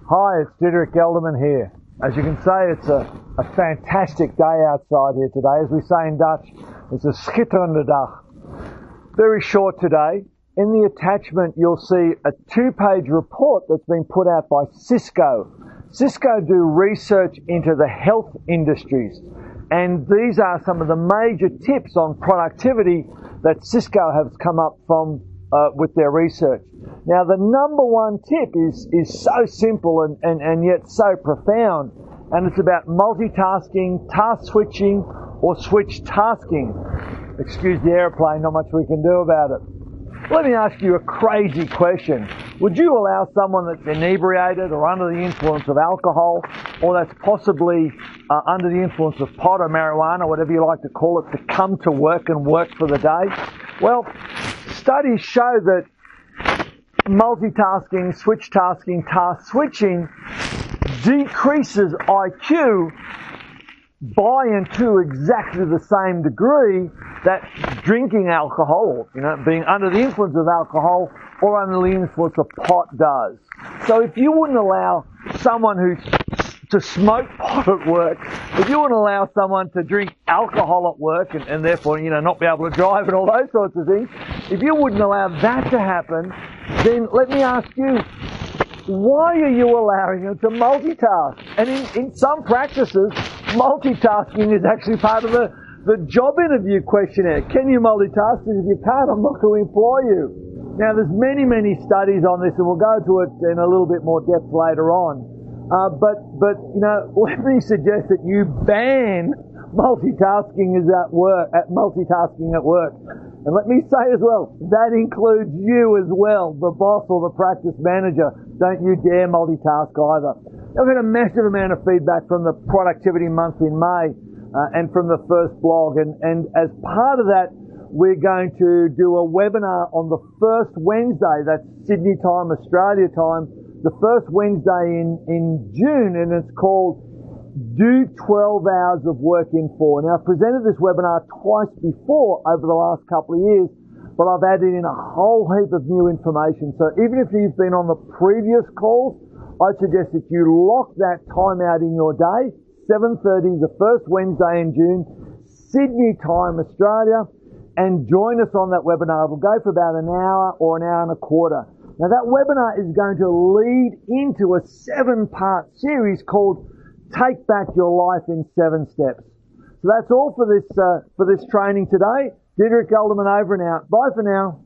Hi, it's Diederik Gelderman here. As you can say, it's a fantastic day outside here today. As we say in Dutch, it's a schitterende dag. Very short today. In the attachment, you'll see a 2-page report that's been put out by Cisco. Cisco do research into the health industries, and these are some of the major tips on productivity that Cisco has come up from with their research. Now, the number one tip is so simple and yet so profound, and it's about multitasking, task switching, or switch tasking. Excuse the airplane, not much we can do about it. Let me ask you a crazy question. Would you allow someone that's inebriated or under the influence of alcohol, or that's possibly under the influence of pot or marijuana, whatever you like to call it, to come to work and work for the day? Well, studies show that multitasking, switch tasking, task switching decreases IQ by and to exactly the same degree that drinking alcohol, being under the influence of alcohol or under the influence of pot does. So if you wouldn't allow someone to smoke pot at work, if you wouldn't allow someone to drink alcohol at work and therefore, not be able to drive and all those sorts of things, if you wouldn't allow that to happen, then let me ask you, why are you allowing them to multitask? And in some practices, multitasking is actually part of the job interview questionnaire. Can you multitask? And if you can't, I'm not going to employ you. Now, there's many studies on this, and we'll go to it in a little bit more depth later on. But let me suggest that you ban multitasking at work. And let me say as well, that includes you as well, the boss or the practice manager. Don't you dare multitask either. I've had a massive amount of feedback from the Productivity Month in May and from the first blog. And as part of that, we're going to do a webinar on the first Wednesday, that's Sydney time, Australia time, the first Wednesday in June, and it's called Do 12 Hours of Work in 4. Now, I've presented this webinar twice before over the last couple of years, but I've added in a whole heap of new information. So even if you've been on the previous calls, I'd suggest that you lock that time out in your day, 7:30, the first Wednesday in June, Sydney time, Australia, and join us on that webinar. It'll go for about an hour or an hour and a quarter. Now, that webinar is going to lead into a 7-part series called Take Back Your Life in 7 Steps. So that's all for this training today. Diederik Gelderman over and out. Bye for now.